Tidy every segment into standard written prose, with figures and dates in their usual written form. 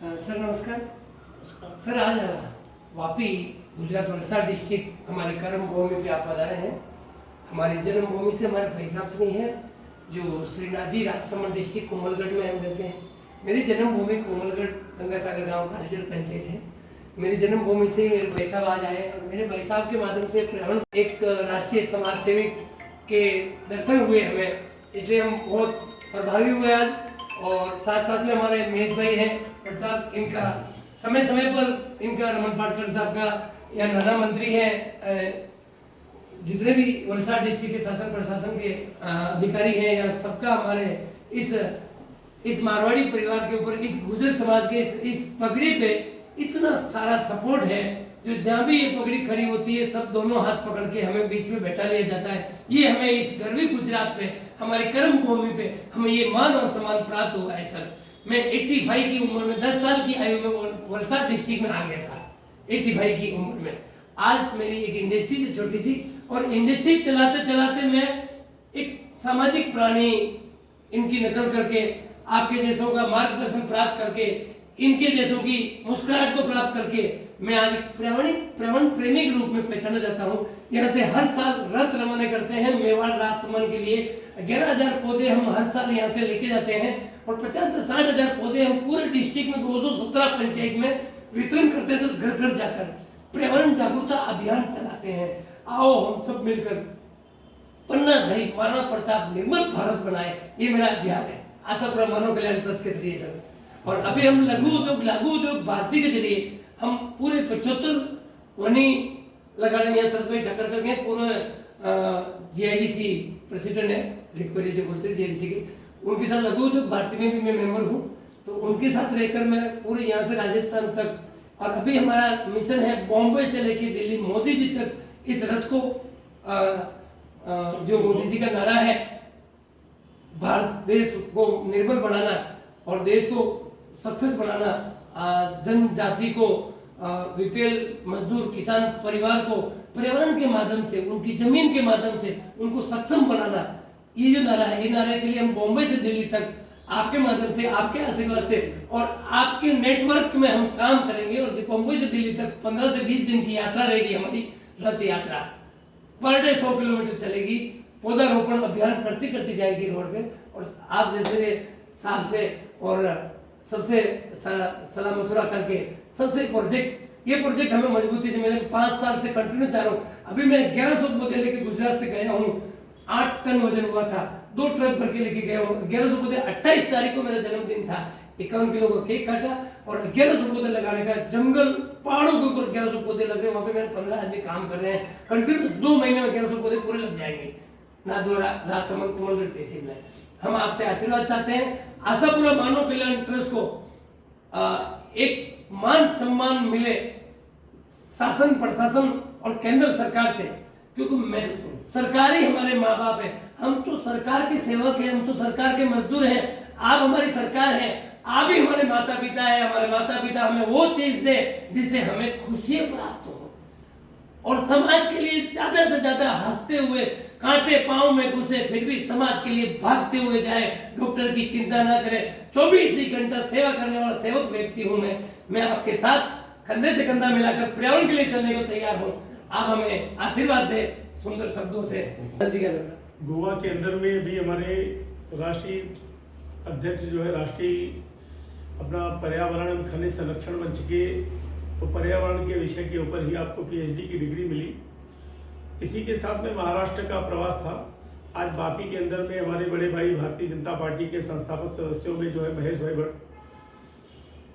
Sir नमस्कार। Sir आज Vapi Gujarat Valsad district हमारे कर्म भूमि पे आप पधारे हैं। हमारी जन्मभूमि से हमारे भाई साहब से नहीं है जो श्रीनाथ जी राजसमंद डिस्ट्रिक्ट कोमलगढ़ में हम रहते हैं। मेरी जन्मभूमि कोमलगढ़ गंगासागर गांव कालीजल पंचायत है। मेरी जन्मभूमि से मेरे भाई साहब आज आए और मेरे भाई साहब के माध्यम से एक राष्ट्रीय समाज सेविक के दर्शन हुए हमें, इसलिए हम बहुत प्रभावी हुए आज। और साथ साथ में हमारे महेश भाई हैं और साहब, इनका समय समय पर इनका रमन पाटकर साहब का या नाना मंत्री हैं, जितने भी वलसाड डिस्ट्रिक्ट के शासन प्रशासन के अधिकारी हैं या सबका हमारे इस मारवाड़ी परिवार के ऊपर, इस गुजर समाज के इस पगड़ी पे इतना सारा सपोर्ट है। जो जहाँ भी ये पगड़ी खड़ी होती है सब दोनों हाथ पकड़ के हमें बीच में बैठा लिया जाता है। ये हमें इस गर्वी गुजरात में हमारी कर्म भूमि पे हमें ये मान और सम्मान प्राप्त हुआ है। सर मैं 85 की उम्र में 10 साल की आयु में वलसाड डिस्ट्रिक्ट में आ गया था। 85 की उम्र में आज मेरी एक इंडस्ट्री थी छोटी सी, और इंडस्ट्री चलाते चलाते मैं एक सामाजिक प्राणी इनकी नकल करके, आपके जैसों का मार्गदर्शन प्राप्त करके, इनके जैसों की मुस्कुराहट को प्राप्त करके मैं आज पर्यावरण प्रेमी के रूप में पहचाना जाता हूँ। यहाँ से हर साल रथ रवाना करते हैं मेवाड़ राजसमंद के लिए। 11,000 पौधे हम हर साल यहाँ से लेके जाते हैं और 50 से 60,000 पौधे हम पूरे डिस्ट्रिक्ट में 217 पंचायत में वितरण करते हैं। घर घर जाकर पर्यावरण जागरूकता अभियान चलाते हैं। आओ हम सब मिलकर पन्ना दही महाराणा प्रताप निर्मल भारत बनाए, ये मेरा अभियान है आशापुरा मानव कल्याण ट्रस्ट के जरिए सर। और अभी हम लघु उद्योग भारती के जरिए हम पूरे 75 वनी लगाने या सर पे ढक्कर करके पूरे जीआईडीसी प्रेसिडेंट है रिक्वेरी जो बोलते हैं जीआईडीसी के, उनके साथ लघु उद्योग भारती में भी मैं मेंबर हूँ। तो उनके साथ रहकर मैं पूरे यहाँ से राजस्थान तक, और अभी हमारा मिशन है बॉम्बे से लेके दिल्ली मोदी जी तक इस रथ को जो मोदी जी का नारा है भारत देश को निर्भर बनाना और देश को सक्सेस बनाना, जनजाति को, बीपीएल मजदूर किसान परिवार को पर्यावरण के माध्यम से, उनकी जमीन के माध्यम से उनको सक्षम बनाना, ये जो नारा है, ये नारे के लिए हम बॉम्बे से दिल्ली तक आपके माध्यम से, आपके आशीर्वाद से और आपके नेटवर्क में हम काम करेंगे। और बॉम्बे से दिल्ली तक 15 से 20 दिन की यात्रा रहेगी हमारी रथ यात्रा। पर डे 100 किलोमीटर चलेगी। पौधारोपण अभियान करती करती जाएगी रोड पे। और आप जैसे साहब से और सबसे सलाह मशुरा करके सबसे ये प्रोजेक्ट हमें मजबूती से, मैंने 5 साल से कंटिन्यू जा रहा हूँ। अभी मैं 1100 पौधे लेके गुजरात से गया हूँ। 8 टन वजन हुआ था, 2 ट्रक भर के लेके गया हूँ। 1100 पौधे 28 तारीख को मेरा जन्मदिन था। 51 किलो का केक काटा और 1100 पौधे लगाने का, जंगल पहाड़ों के ऊपर 1100 पौधे लग रहे हैं। वहाँ पे मेरे 15 आदमी काम कर रहे हैं। कंटिन्यूस 2 महीने में 1100 पौधे पूरे लग जाएंगे। नादौरा राजसमंद कोमलगढ़ तहसील में हम आपसे आशीर्वाद चाहते हैं। आशापुरा मानव कल्याण ट्रस्ट को एक मान सम्मान मिले शासन प्रशासन और केंद्र सरकार से, क्योंकि मैं सरकार ही हमारे माँ बाप है। हम तो सरकार के सेवक हैं, हम तो सरकार के मजदूर हैं। आप हमारी सरकार हैं, आप ही हमारे माता पिता हैं। हमारे माता पिता हमें वो चीज दे जिससे हमें खुशियां प्राप्त हो और समाज के लिए ज्यादा से ज्यादा हंसते हुए, कांटे पांव में घुसे फिर भी समाज के लिए भागते हुए जाए, डॉक्टर की चिंता ना करे, 24 ही घंटा सेवा करने वाला सेवक व्यक्ति हूं मैं आपके साथ कंधे से कंधा मिलाकर पर्यावरण के लिए चलने को तैयार हूं। आप हमें आशीर्वाद दे सुंदर शब्दों से। गोवा के अंदर में भी हमारे राष्ट्रीय अध्यक्ष जो है राष्ट्रीय अपना पर्यावरण एवं खनिज संरक्षण मंच के, तो पर्यावरण के विषय के ऊपर ही आपको पीएचडी की डिग्री मिली। इसी के साथ में महाराष्ट्र का प्रवास था। आज वापी के अंदर में हमारे बड़े भाई भारतीय जनता पार्टी के संस्थापक सदस्यों में जो है महेश भाई भट्ट,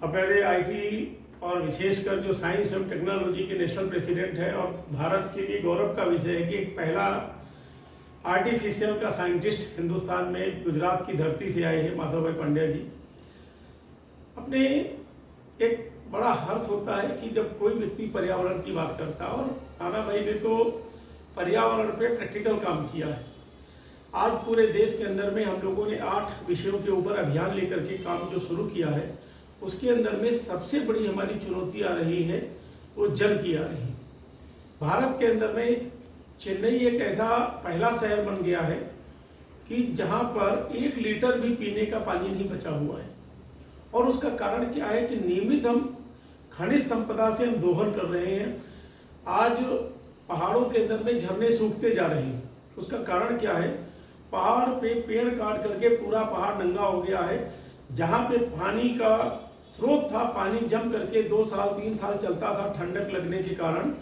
हमारे आईटी और विशेषकर जो साइंस एवं टेक्नोलॉजी के नेशनल प्रेसिडेंट है, और भारत के लिए गौरव का विषय है कि एक पहला आर्टिफिशियल का साइंटिस्ट हिंदुस्तान में गुजरात की धरती से आए हैं, माधव भाई पांड्या जी। अपने एक बड़ा हर्ष होता है कि जब कोई व्यक्ति पर्यावरण की बात करता है, और नाना भाई ने तो पर्यावरण पे प्रैक्टिकल काम किया है। आज पूरे देश के अंदर में हम लोगों ने 8 विषयों के ऊपर अभियान लेकर के काम जो शुरू किया है, उसके अंदर में सबसे बड़ी हमारी चुनौती आ रही है वो जल की आ रही है। भारत के अंदर में चेन्नई एक ऐसा पहला शहर बन गया है कि जहाँ पर 1 लीटर भी पीने का पानी नहीं बचा हुआ है। और उसका कारण क्या है कि नियमित हम खनिज संपदा से हम दोहन कर रहे हैं। आज पहाड़ों के अंदर में झरने सूखते जा रहे हैं। उसका कारण क्या है? पहाड़ पे पेड़ काट करके पूरा पहाड़ नंगा हो गया है। जहाँ पे पानी का स्रोत था, पानी जम करके 2 साल 3 साल चलता था ठंडक लगने के कारण,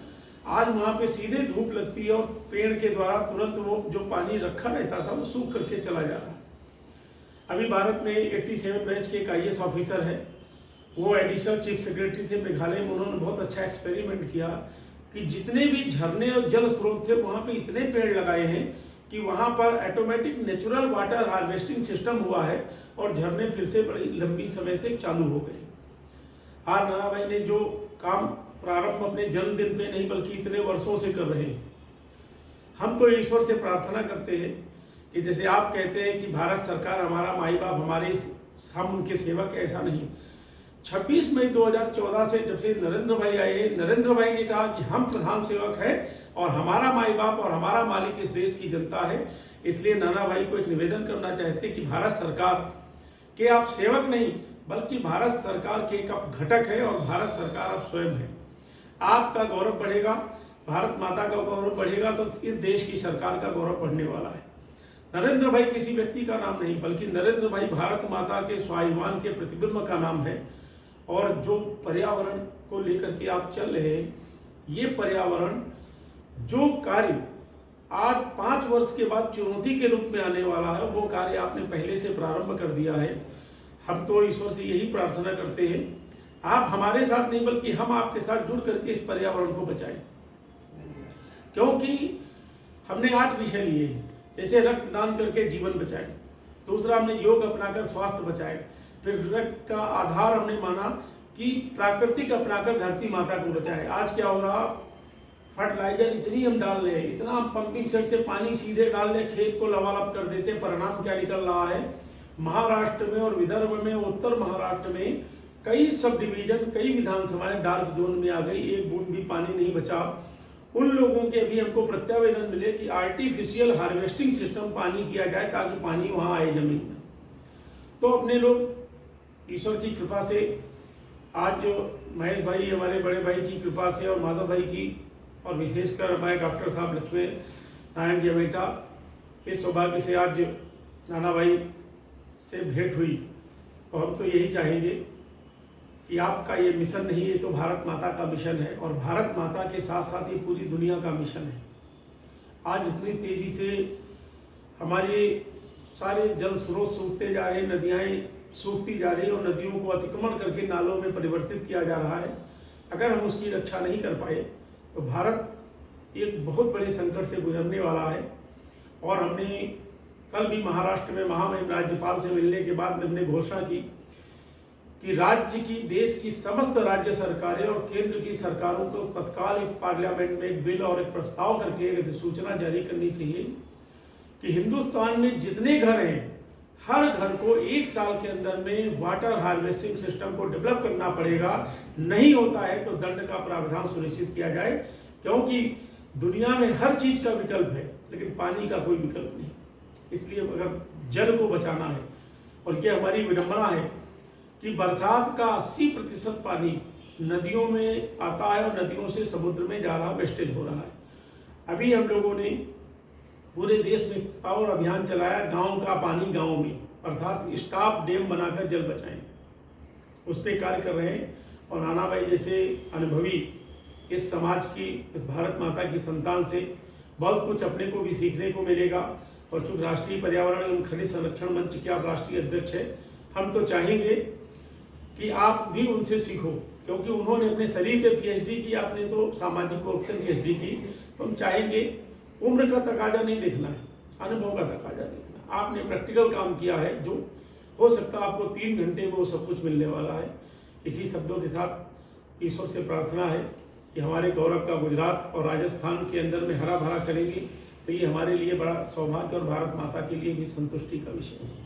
आज वहाँ पे सीधे धूप लगती है और पेड़ के द्वारा तुरंत वो जो पानी रखा रहता था वो सूख करके चला जा रहा है। अभी भारत में 87 बैच के एक IAS ऑफिसर है, वो एडिशनल चीफ सेक्रेटरी थे मेघालय में। उन्होंने बहुत अच्छा एक्सपेरिमेंट किया कि जितने भी झरने और जल स्रोत थे वहाँ पे इतने पेड़ लगाए हैं कि वहाँ पर automatic natural water harvesting system हुआ है और झरने फिर से बड़ी लंबी समय से चालू हो गए। आज नाना भाई ने जो काम प्रारंभ अपने जन्मदिन पे नहीं बल्कि इतने वर्षों से कर रहे हैं। हम तो ईश्वर से प्रार्थना करते हैं कि जैसे आप कहते हैं कि भारत सरकार हमारा माई बाप, हम उनके सेवक, ऐसा नहीं। 26 मई 2014 से जब से नरेंद्र भाई आए हैं, नरेंद्र भाई ने कहा कि हम प्रधान सेवक हैं और हमारा माई बाप और हमारा मालिक इस देश की जनता है। इसलिए नाना भाई को एक निवेदन करना चाहते कि भारत सरकार के आप सेवक नहीं बल्कि भारत सरकार के एक आप घटक है और भारत सरकार आप स्वयं है। आपका गौरव बढ़ेगा, भारत माता का गौरव बढ़ेगा तो इस देश की सरकार का गौरव बढ़ने वाला है। नरेंद्र भाई किसी व्यक्ति का नाम नहीं बल्कि नरेंद्र भाई भारत माता के स्वाभिमान के प्रतिबिंब का नाम है। और जो पर्यावरण को लेकर के आप चल रहे हैं, ये पर्यावरण जो कार्य आज 5 वर्ष के बाद चुनौती के रूप में आने वाला है, वो कार्य आपने पहले से प्रारंभ कर दिया है। हम तो ईश्वर से यही प्रार्थना करते हैं, आप हमारे साथ नहीं बल्कि हम आपके साथ जुड़ करके इस पर्यावरण को बचाएं। क्योंकि हमने 8 विषय लिए, जैसे रक्तदान करके जीवन बचाए, दूसरा हमने योग अपनाकर स्वास्थ्य बचाए, फिर रक्त का आधार हमने माना कि प्राकृतिक अपनाकर धरती माता को बचाए। आज क्या हो रहा, फर्टिलाइजर इतनी हम डाल रहे हैं, इतना हम पंपिंग सेट से पानी सीधे डाल रहे, खेत को लबालब कर देते, परिणाम क्या निकल रहा है? महाराष्ट्र में और विदर्भ में, उत्तर महाराष्ट्र में कई सब डिवीजन, कई विधानसभाएं डार्क जोन में आ गई, एक बूंद भी पानी नहीं बचा। उन लोगों के भी हमको प्रत्यावेदन मिले कि आर्टिफिशियल हार्वेस्टिंग सिस्टम पानी किया जाए ताकि पानी वहाँ आए जमीन में। तो अपने लोग ईश्वर की कृपा से, आज जो महेश भाई हमारे बड़े भाई की कृपा से और माधव भाई की और विशेषकर हमारे डॉक्टर साहब लक्ष्मी नारायण जी बेटा के सौभाग्य से आज नाना भाई से भेंट हुई। तो हम तो यही चाहेंगे कि आपका ये मिशन नहीं, ये तो भारत माता का मिशन है और भारत माता के साथ साथ ये पूरी दुनिया का मिशन है। आज इतनी तेजी से हमारे सारे जल स्रोत सूखते जा रहे हैं, नदियाँ सूखती जा रही है और नदियों को अतिक्रमण करके नालों में परिवर्तित किया जा रहा है। अगर हम उसकी रक्षा नहीं कर पाए तो भारत एक बहुत बड़े संकट से गुजरने वाला है। और हमने कल भी महाराष्ट्र में महामहिम राज्यपाल से मिलने के बाद हमने घोषणा की कि राज्य की, देश की समस्त राज्य सरकारें और केंद्र की सरकारों को तत्काल एक पार्लियामेंट में एक बिल और एक प्रस्ताव करके एक अधिसूचना जारी करनी चाहिए कि हिंदुस्तान में जितने घर हैं, हर घर को 1 साल के अंदर में वाटर हार्वेस्टिंग सिस्टम को डेवलप करना पड़ेगा। नहीं होता है तो दंड का प्रावधान सुनिश्चित किया जाए। क्योंकि दुनिया में हर चीज का विकल्प है लेकिन पानी का कोई विकल्प नहीं। इसलिए अगर जल को बचाना है, और ये हमारी विडंबना है कि बरसात का 80% पानी नदियों में आता है और नदियों से समुद्र में जा रहा, वेस्टेज हो रहा है। अभी हम लोगों ने पूरे देश में और अभियान चलाया, गांव का पानी गांव में, अर्थात स्टॉप डैम बनाकर जल बचाएं, उस पर कार्य कर रहे हैं। और नाना भाई जैसे अनुभवी इस समाज की, इस भारत माता की संतान से बहुत कुछ अपने को भी सीखने को मिलेगा। और चूँकि राष्ट्रीय पर्यावरण एवं खनिज संरक्षण मंच के आप राष्ट्रीय अध्यक्ष हैं, हम तो चाहेंगे कि आप भी उनसे सीखो, क्योंकि उन्होंने अपने शरीर पे PhD की, आपने तो सामाजिक कोर्प्शन PhD की। तो हम चाहेंगे, उम्र का तकाजा नहीं देखना है, अनुभव का तकाजा देखना है। आपने प्रैक्टिकल काम किया है, जो हो सकता है आपको 3 घंटे में वो सब कुछ मिलने वाला है। इसी शब्दों के साथ ईश्वर से प्रार्थना है कि हमारे गौरव का गुजरात और राजस्थान के अंदर में हरा भरा करेंगे, तो ये हमारे लिए बड़ा सौभाग्य और भारत माता के लिए भी संतुष्टि का विषय है।